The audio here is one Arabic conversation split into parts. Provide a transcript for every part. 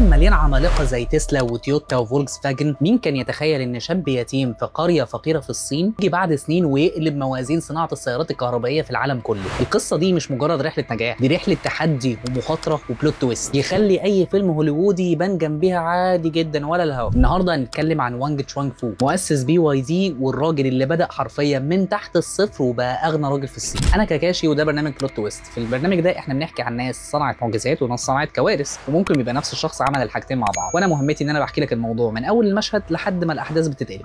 عالم مليان عمالقه زي تسلا وتويوتا وفولكس فاجن، مين كان يتخيل ان شاب يتيم في قريه فقيره في الصين يجي بعد سنين ويقلب موازين صناعه السيارات الكهربائيه في العالم كله؟ القصه دي مش مجرد رحله نجاح، دي رحله تحدي ومخاطره وبلوت تويست يخلي اي فيلم هوليوودي يبان جنبها عادي جدا ولا الهوا. النهارده هنتكلم عن وانج تشوانغ فو، مؤسس BYD والراجل اللي بدا حرفيا من تحت الصفر وبقى اغنى راجل في الصين. انا كاكاشي وده برنامج بلوت تويست. في البرنامج ده احنا بنحكي عن ناس صنعت معجزات وناس صنعت كوارث، وممكن يبقى نفس الشخص عمل الحاجتين مع بعض، وانا مهمتي ان انا بحكي لك الموضوع من اول المشهد لحد ما الاحداث بتتقلب.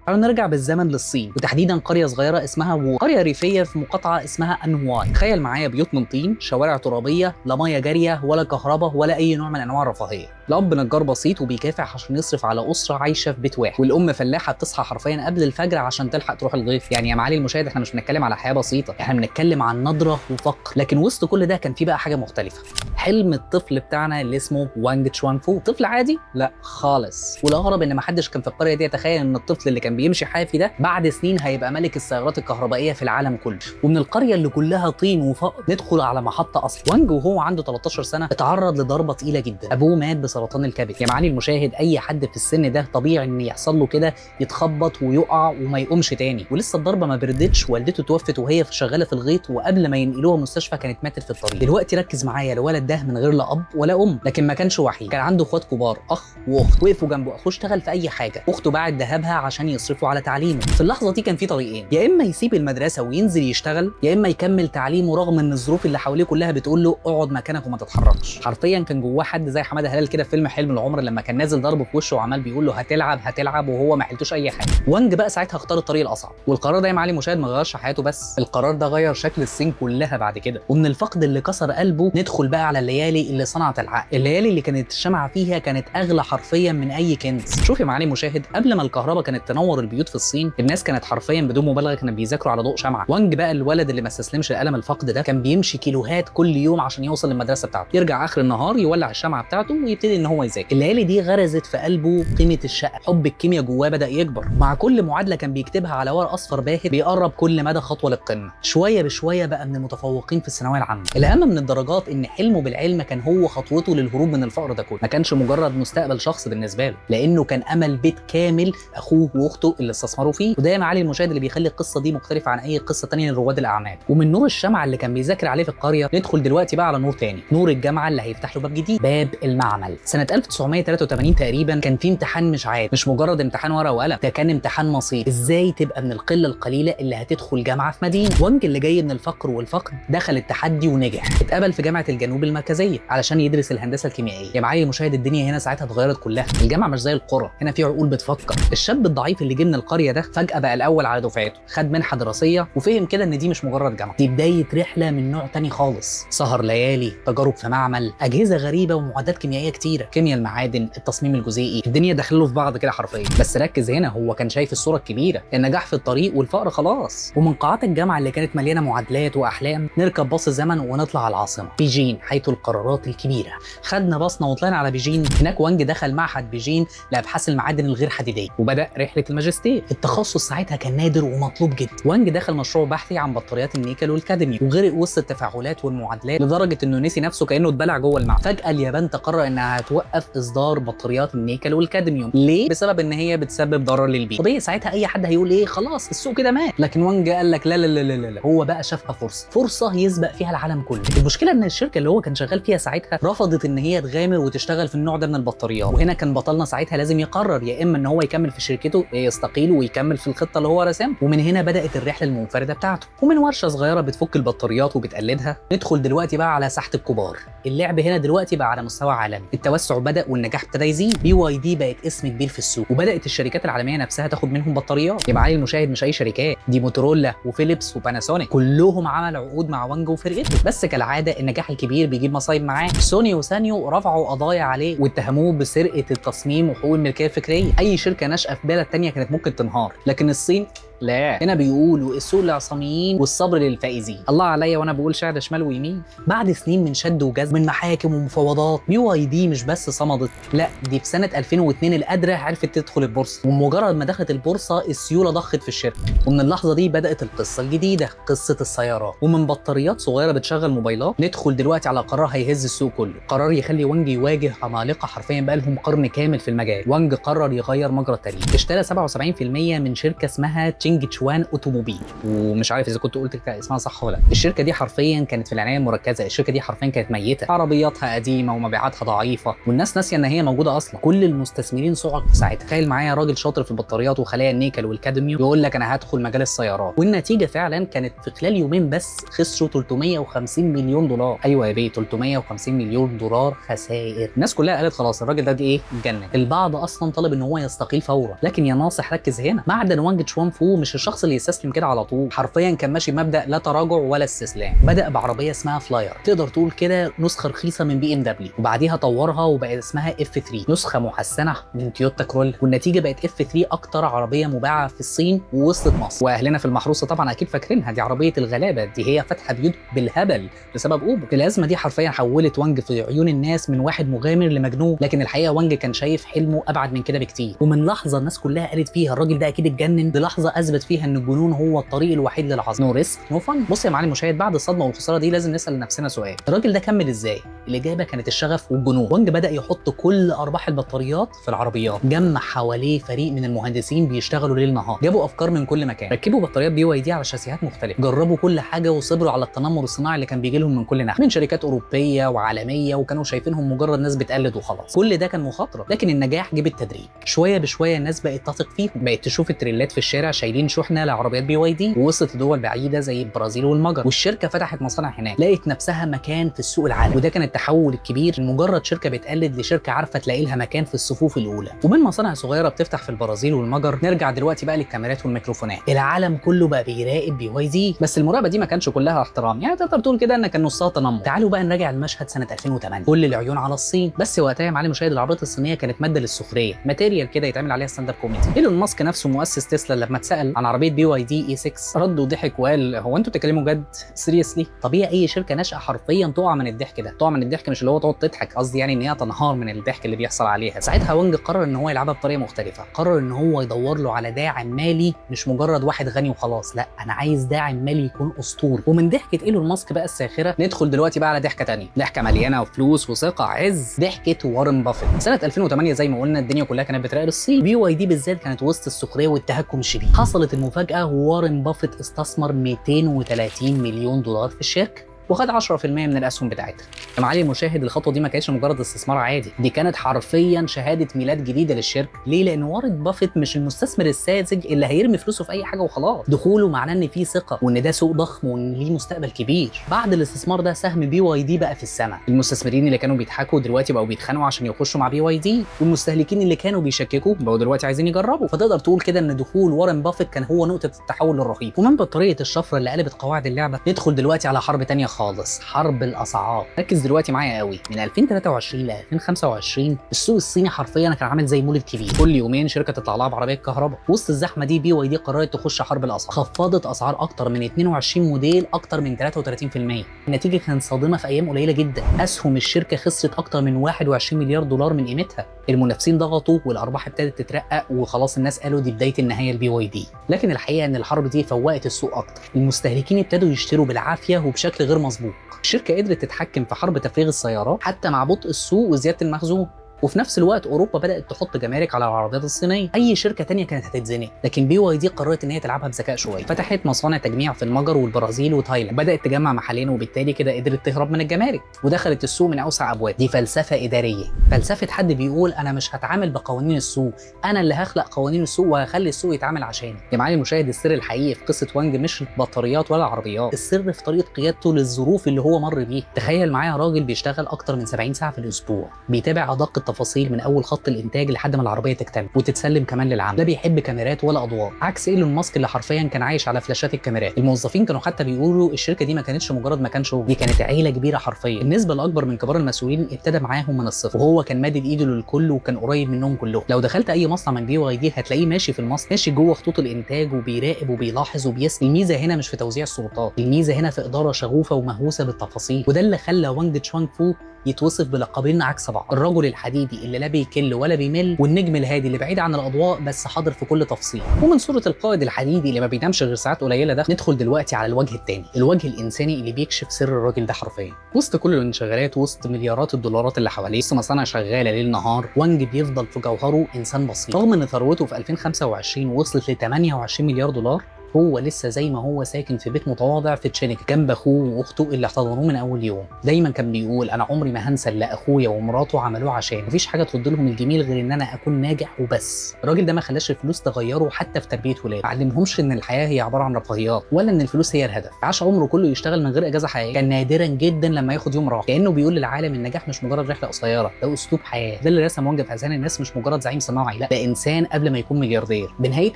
تعالوا نرجع بالزمن للصين، وتحديدا قريه صغيره اسمها وو، قريه ريفيه في مقاطعه اسمها انهواي. تخيل معايا بيوت من طين، شوارع ترابيه، لا ميه جاريه ولا كهرباء ولا اي نوع من انواع الرفاهيه. الاب نجار بسيط وبيكافح عشان يصرف على اسره عايشه في بيت واحد، والام فلاحه بتصحى حرفيا قبل الفجر عشان تلحق تروح الغيط. يعني يا معالي المشاهد احنا مش بنتكلم على حياه بسيطه، احنا بنتكلم عن نضره وفقر. لكن وسط كل ده كان في بقى حاجه مختلفه، حلم الطفل بتاعنا اللي اسمه وانج تشوانغ فو. طفل عادي؟ لا خالص. والاغرب ان ما حدش كان في القريه دي يتخيل ان الطفل اللي كان بيمشي حافي ده بعد سنين هيبقى ملك السيارات الكهربائيه في العالم كله. ومن القريه اللي كلها طين وفقر ندخل على محطه اصل. وانج وهو عنده 13 سنه اتعرض لضربه تقيله جدا، ابوه مات بسرطان الكبد. يا معالي المشاهد اي حد في السن ده طبيعي ان يحصل له كده، يتخبط ويقع وما يقومش تاني. ولسه الضربه ما بردتش، والدته توفت وهي شغاله في الغيط، وقبل ما ينقلوها مستشفى كانت ماتت في الطريق. دلوقتي ركز معايا، الولد ده من غير لا اب ولا ام، لكن ما كانش وحيد، كان عنده اخوات كبار، اخ واخت وقفوا جنبه. اخوه اشتغل في اي حاجه، اخته باعت ذهبها عشان يصرفوا على تعليمه. في اللحظه دي كان في طريقين، يا اما يسيب المدرسه وينزل يشتغل، يا اما يكمل تعليمه رغم ان الظروف اللي حواليه كلها بتقول له اقعد مكانك وما تتحركش. حرفيا كان جواه حد زي حماده هلال كده في فيلم حلم العمر، لما كان نازل ضربه في وشه وعمال بيقول له هتلعب هتلعب، وهو ما حلتوش اي حاجه. وانج بقى ساعتها اختار الطريق الاصعب، والقرار ده يا معالي مشاهد ما غيرش حياته بس، القرار ده غير شكل الصين كلها بعد كده. ومن الفقد اللي كسر قلبه ندخل بقى على الليالي اللي صنعت العقل، الليالي اللي كانت الشمعة فيها كانت اغلى حرفيا من اي كنز. شوف يا معالي مشاهد، قبل ما الكهرباء كانت تنور البيوت في الصين، الناس كانت حرفيا بدون مبالغه كانوا بيذاكروا على ضوء شمعه. وانج بقى الولد اللي ما استسلمش لالم الفقد ده، كان بيمشي كيلوهات كل يوم عشان يوصل للمدرسه بتاعته، يرجع اخر النهار يولع الشمعه بتاعته ويبتدي ان هو يذاكر. الليالي دي غرزت في قلبه قيمه الشقه، حب الكيمياء جواه بدا يكبر. مع كل معادله كان بيكتبها على ورق اصفر باهت بيقرب كل مدى خطوه للقمه. شويه بشويه بقى من المتفوقين في الثانويه العامه. الاهم من الدرجات ان حلمه بالعلم كان هو خطوته للهروب من الفقر ده كله، ما كانش مجرد مستقبل شخص بالنسبه له، لانه كان امل بيت كامل اخوه واخته اللي استثمروا فيه. وده يا معالي المشاهد اللي بيخلي القصه دي مختلفه عن اي قصه ثانيه لرواد الاعمال. ومن نور الشمعه اللي كان بيذاكر عليه في القريه ندخل دلوقتي بقى على نور تاني، نور الجامعه اللي هيفتح له باب جديد، باب المعمل. سنه 1983 تقريبا كان في امتحان مش عادي، مش مجرد امتحان ورقه وقلم، ده كان امتحان مصير، ازاي تبقى من القله القليله اللي هتدخل جامعه في مدينه. وانج اللي جاي من الفقر والفقد دخل التحدي ونجح، اتقبل في جامعه الجنوب المركزيه علشان يدرس الهندسه الكيميائيه. يا معالي المشاهد الدنيا هنا ساعتها اتغيرت كلها، الجامعه مش زي القرى، هنا في عقول بتفكر. الشاب الضعيف اللي جه من القريه ده فجاه بقى الاول على دفعته، خد منحه دراسيه وفهم كده ان دي مش مجرد جامعه، دي بدايه رحله من نوع تاني خالص. سهر ليالي، تجارب في معمل، اجهزه غريبه ومعدات كيميائيه كتيره، كيمياء المعادن، التصميم الجزيئي، الدنيا داخله في بعض كده حرفيا. بس ركز هنا، هو كان شايف الصوره الكبيره، النجاح في الطريق والفقر خلاص. ومن قاعات الجامعه اللي كانت مليانه معادلات واحلام نركب باص الزمن ونطلع على العاصمه بيجين، حيث القرارات الكبيره. خدنا باصنا وطلعنا على بيجين. هناك وانج دخل معهد بيجين لابحاث المعادن الغير حديديه وبدا رحله الماجستير. التخصص ساعتها كان نادر ومطلوب جدا. وانج دخل مشروع بحثي عن بطاريات النيكل والكادميوم، وغرق وسط التفاعلات والمعادلات لدرجه انه نسي نفسه كانه اتبلع جوه المعمل. فجاه اليابان تقرر انها هتوقف اصدار بطاريات النيكل والكادميوم. ليه؟ بسبب ان هي بتسبب ضرر للبيئه. طبيعي ساعتها اي حد هيقول ايه، خلاص السوق كده مات. لكن وانج قال لك لا لا لا لا لا، هو بقى شافها فرصه يسبق فيها العالم كله. المشكله ان الشركه اللي هو كان شغال فيها ساعتها رفضت ان هي تغامر وتشتغل في النوع ده من البطاريات. وهنا كان بطلنا ساعتها لازم يقرر، يا اما ان هو يكمل في شركته يستقيل ويكمل في الخطه اللي هو رسمها. ومن هنا بدات الرحله المنفرده بتاعته، ومن ورشه صغيره بتفك البطاريات وبتقلدها ندخل دلوقتي بقى على ساحه الكبار. اللعب هنا دلوقتي بقى على مستوى عالمي، التوسع بدا والنجاح ابتدى يزيد. BYD بقت اسم كبير في السوق، وبدات الشركات العالميه نفسها تاخد منهم بطاريات. يا معالي المشاهد مش اي شركات، دي موتورولا وفيليبس وباناسونيك، كلهم عملوا عقود مع وانج وفرقته. بس كالعاده النجاح الكبير بيجيب مصايب معاه. سوني وسانيو رفعوا قضايا عليه واتهموه بسرقه التصميم وحقوق الملكيه الفكريه. اي شركه ناشئه في بلد تانية كانت ممكن تنهار، لكن الصين لا، هنا بيقولوا السوق للعصاميين والصبر للفائزين. الله عليا وانا بقول شعر شمال ويمين. بعد سنين من شد وجذب من محاكم ومفاوضات، BYD مش بس صمدت، لا دي في سنه 2002 القادره عرفت تدخل البورصه، ومجرد ما دخلت البورصه السيوله ضخت في الشركه. ومن اللحظه دي بدات القصه الجديده، قصه السيارات. ومن بطاريات صغيره بتشغل موبايلات ندخل دلوقتي على قرار هيهز السوق كله، قرار يخلي وانج يواجه عمالقه حرفيا بقالهم قرن كامل في المجال. وانج قرر يغير مجرى التاريخ، اشترى 77% من شركه اسمها تشينج تشوان اوتوموبيل، ومش عارف اذا كنت قلت اسمها صح ولا لا. الشركه دي حرفيا كانت في العنايه المركزه، الشركه دي حرفيا كانت ميته، عربياتها قديمه ومبيعاتها ضعيفه، والناس ناسيه ان هي موجوده اصلا. كل المستثمرين صعقوا ساعتها. تخيل معايا راجل شاطر في البطاريات وخلايا النيكل والكادميوم يقول لك انا هدخل مجال السيارات، والنتيجه فعلا كانت في خلال يومين بس خسروا 350 مليون دولار. ايوه يا بيه، 350 مليون دولار خسائر. الناس كلها قالت خلاص الراجل ده ايه اتجنن. البعض اصلا طلب ان هو يستقيل فورا، لكن يا ناصح ركز هنا، معدن وانج تشوان فو مش الشخص اللي يستسلم كده على طول، حرفيا كان ماشي بمبدا لا تراجع ولا استسلام. بدا بعربيه اسمها فلاير، تقدر تقول كده نسخه رخيصه من BMW، وبعديها طورها وبقت اسمها F3، نسخه محسنه من تويوتا كرول، والنتيجه بقت F3 اكتر عربيه مباعه في الصين ووصلت مصر. واهلنا في المحروسه طبعا اكيد فاكرينها، دي عربيه الغلابه، دي هي فاتحه بيوت بالهبل بسبب اوبر. الازمه دي حرفيا حولت وانج في عيون الناس من واحد مغامر لمجنون، لكن الحقيقه وانج كان شايف حلمه ابعد من كده بكتير. ومن لحظه الناس كلها قالت فيها الراجل ده اكيد اتجنن، للحظه اثبت فيها ان الجنون هو الطريق الوحيد للعظمه. نو ريسك نو فن. بص يا معالي المشاهد، بعد الصدمه والخساره دي لازم نسال نفسنا سؤال، الراجل ده كمل ازاي؟ الاجابه كانت الشغف والجنون. وانج بدا يحط كل ارباح البطاريات في العربيات، جمع حواليه فريق من المهندسين بيشتغلوا ليل نهار، جابوا افكار من كل مكان، ركبوا بطاريات BYD على شاسيهات مختلفه، جربوا كل حاجه وصبروا على التنمر الصناعي اللي كان بيجي لهم من كل ناحيه، من شركات اوروبيه وعالميه، وكانوا شايفينهم مجرد ناس بتقلد وخلاص. كل ده كان مخاطره، لكن النجاح جه بالتدريج. شويه بشويه الناس بقت تثق فيهم، بقت تشوف التريلات في الشارع شايلين شحنه لعربيات BYD، ووصلت لدول بعيده زي البرازيل والمجر، والشركه فتحت مصانع هناك، لقت نفسها مكان في السوق العالمي. وده كان التحول الكبير، من مجرد شركه بتقلد لشركه عارفه تلاقي لها مكان في الصفوف الاولى. ومن مصانع صغيره بتفتح في البرازيل والمجر نرجع دلوقتي بقى للكاميرات والميكروفونات، العالم كله بقى بيراقب BYD، بس المراقبه دي ما كانش كلها احترام، يعني تقدر تقول كده ان كان نصها تنمر. تعالوا بقى نراجع المشهد سنه 2008، كل العيون على الصين، بس وقتها يا معالي المشاهد العربيات الصينيه كانت ماده للسخريه، ماتيريال كده يتعمل عليها ستاند اب كوميدي. ايلون ماسك نفسه مؤسس تسلا لما اتسال عن عربيه BYD E6 رد وضحك وقال هو انتوا بتتكلموا جد سيريسلي؟ طبيعي اي شركه ناشئه حرفيا تقع من الضحك ده، تقع من الضحك مش اللي هو تقعد تضحك، قصدي يعني ان هي تنهار من الضحك اللي بيحصل عليها. ساعتها وانج قرر ان هو يلعبها بطريقه مختلفه، قرر ان هو يدور له على داعم مالي، مش مجرد واحد غني وخلاص، لا انا عايز داعم مالي يكون اسطوري. ومن ضحكه ايلون ماسك بقى الساخره ندخل دلوقتي بقى على ضحكه ثانيه، ضحكه مليانه فلوس وثقه عز، ضحكه وارن بافيت. سنه 2008 زي ما قلنا الدنيا كلها كانت بتراقب الصين، BYD بالذات كانت وسط السخريه والتهكم الشديد. حصلت المفاجاه ووارن بافيت استثمر 230 مليون دولار في الشركه، وخد 10% من الاسهم بتاعتها. يا معالي المشاهد الخطوه دي ما كانتش مجرد استثمار عادي، دي كانت حرفيا شهاده ميلاد جديده للشركه. ليه؟ لان وارن بافيت مش المستثمر الساذج اللي هيرمي فلوسه في اي حاجه وخلاص، دخوله معناه ان في ثقه وان ده سوق ضخم وان ليه مستقبل كبير. بعد الاستثمار ده سهم BYD بقى في السماء، المستثمرين اللي كانوا بيضحكوا دلوقتي بقوا بيتخانقوا عشان يخشوا مع BYD، والمستهلكين اللي كانوا بيشككوا بقوا دلوقتي عايزين يجربوا. فتقدر تقول كده ان دخول وارن بافيت كان هو نقطه التحول الرهيب. ومن بطاريه الشفره اللي قلبت قواعد اللعبه ندخل دلوقتي على حرب ثانيه خالص، حرب الاسعار. ركز دلوقتي معايا قوي، من 2023 ل 2025 السوق الصيني حرفيا كان عامل زي مولد كبير، كل يومين شركه تطلع لها بعربيه كهرباء. وسط الزحمه دي BYD قررت تخش حرب الاسعار، خفضت اسعار اكتر من 22 موديل اكتر من 33%. النتيجه كانت صادمه في ايام قليله جدا، اسهم الشركه خسرت اكتر من 21 مليار دولار من قيمتها، المنافسين ضغطوا والارباح ابتدت تترقق، وخلاص الناس قالوا دي بدايه النهايه لBYD. لكن الحقيقه ان الحرب دي فوقت السوق اكتر، المستهلكين ابتدوا يشتروا بالعافيه وبشكل غير مسبوق. الشركه قدرت تتحكم في حرب تفريغ السيارات حتى مع بطء السوق وزياده المخزون، وفي نفس الوقت اوروبا بدات تحط جمارك على العربيات الصينيه. اي شركه تانية كانت هتتزنق، لكن BYD قررت ان هي تلعبها بذكاء شويه، فتحت مصانع تجميع في المجر والبرازيل وتايلاند، بدات تجمع محلين، وبالتالي كده قدرت تهرب من الجمارك ودخلت السوق من اوسع ابواب. دي فلسفه اداريه، فلسفه حد بيقول انا مش هتعامل بقوانين السوق، انا اللي هخلق قوانين السوق وهخلي السوق يتعامل عشاني. يا معالي المشاهد السر الحقيقي في قصه وانج مش البطاريات ولا العربيات، السر في طريقه قيادته للظروف اللي هو مر بيها. تخيل معايا راجل بيشتغل اكتر من 70 ساعه في الاسبوع، بيتابع ادق التفاصيل من اول خط الانتاج لحد ما العربيه تكتمل وتتسلم كمان للعمل. لا بيحب كاميرات ولا اضواء، عكس ايلون ماسك اللي حرفيا كان عايش على فلاشات الكاميرات. الموظفين كانوا حتى بيقولوا الشركه دي ما كانتش مجرد مكان شغل، دي كانت عيله كبيره حرفيا. النسبه الاكبر من كبار المسؤولين ابتدى معاهم من الصفر، وهو كان مادد ايده للكل وكان قريب منهم كلهم. لو دخلت اي مصنع من BYD هتلاقيه ماشي في المصنع، ماشي جوه خطوط الانتاج وبيراقب وبيلاحظ وبيسأل. الميزه هنا مش في توزيع السلطات، الميزه هنا في اداره شغوفه ومهووسه بالتفاصيل، وده اللي خلى وانج تشوانغ فو يتوصف بلقبين عكس بعض: الرجل الحديدي اللي لا بيكل ولا بيمل، والنجم الهادي اللي بعيد عن الاضواء بس حاضر في كل تفصيل. ومن صوره القائد الحديدي اللي ما بينامش غير ساعات قليله ده، ندخل دلوقتي على الوجه الثاني، الوجه الانساني اللي بيكشف سر الراجل ده حرفيا. وسط كل الانشغالات، وسط مليارات الدولارات اللي حواليه، وسط مصانع شغاله ليل نهار، وانج بيفضل في جوهره انسان بسيط. رغم ان ثروته في 2025 وصلت ل 28 مليار دولار، هو لسه زي ما هو ساكن في بيت متواضع في تشينك جنب اخوه واخته اللي احتضنوه من اول يوم. دايما كان بيقول انا عمري ما هنسى اللي اخويا ومراته عملوه عشان مفيش حاجه ترد لهم الجميل غير ان انا اكون ناجح وبس. الراجل ده ما خلاش الفلوس تغيره حتى في تربيه ولاده، ما علمهمش ان الحياه هي عباره عن رفاهيات ولا ان الفلوس هي الهدف. عاش عمره كله يشتغل من غير اجازه حقيقيه، كان نادرا جدا لما ياخد يوم راحه، كانه بيقول للعالم النجاح مش مجرد رحله قصيره، ده اسلوب حياه. ده اللي رسم وانج في اذهان الناس مش مجرد زعيم صناعي، لا ده انسان قبل ما يكون ملياردير. بنهايه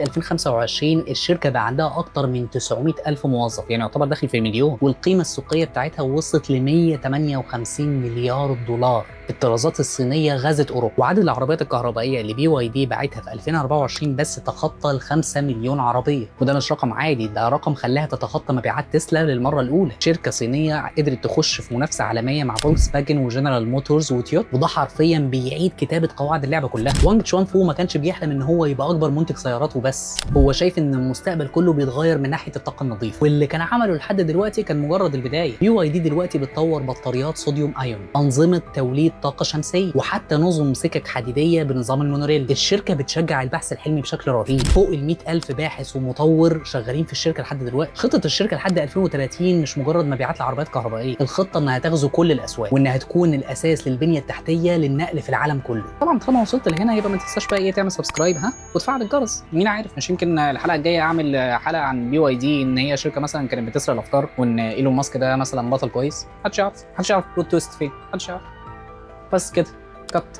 2025 الشركه بقى عندها اكتر من 900,000 موظف، يعني يعتبر داخل في المليون، والقيمه السوقيه بتاعتها وصلت ل 158 مليار دولار. الطرازات الصينيه غزت اوروبا، وعدد العربيات الكهربائيه اللي BYD باعتها في 2024 بس تخطى ال 5 مليون عربيه، وده مش رقم عادي، ده رقم خلاها تتخطى مبيعات تسلا للمره الاولى. شركه صينيه قدرت تخش في منافسه عالميه مع فولكس فاجن وجنرال موتورز وتويوتا، وده حرفيا بيعيد كتابه قواعد اللعبه كلها. وانج تشوان فو ما كانش بيحلم ان هو يبقى اكبر منتج سيارات وبس، هو شايف ان المستقبل كله بيتغير من ناحيه الطاقه النظيفه، واللي كان عمله لحد دلوقتي كان مجرد البدايه. BYD دلوقتي بتطور بطاريات صوديوم ايون، انظمه توليد طاقه شمسيه، وحتى نظم سكك حديديه بنظام المونوريل. الشركه بتشجع البحث الحلمي بشكل رهيب، فوق ال 100,000 باحث ومطور شغالين في الشركه لحد دلوقتي. خطه الشركه لحد 2030 مش مجرد مبيعات لعربيات كهربائيه، الخطه انها تغزو كل الاسواق، وانها تكون الاساس للبنيه التحتيه للنقل في العالم كله. طبعا طالما وصلت لهنا يبقى ما تنساش بقى ايه، تعمل سبسكرايب وتفعل الجرس. مين عارف، مش يمكن الحلقه الجايه اعمل حلقه عن BYD ان هي شركه مثلا كانت بتسرق الافكار، وان ايلون ماسك ده مثلا بطل كويس. محدش يعرف بلوت تويست فين، محدش يعرف. بس كده كت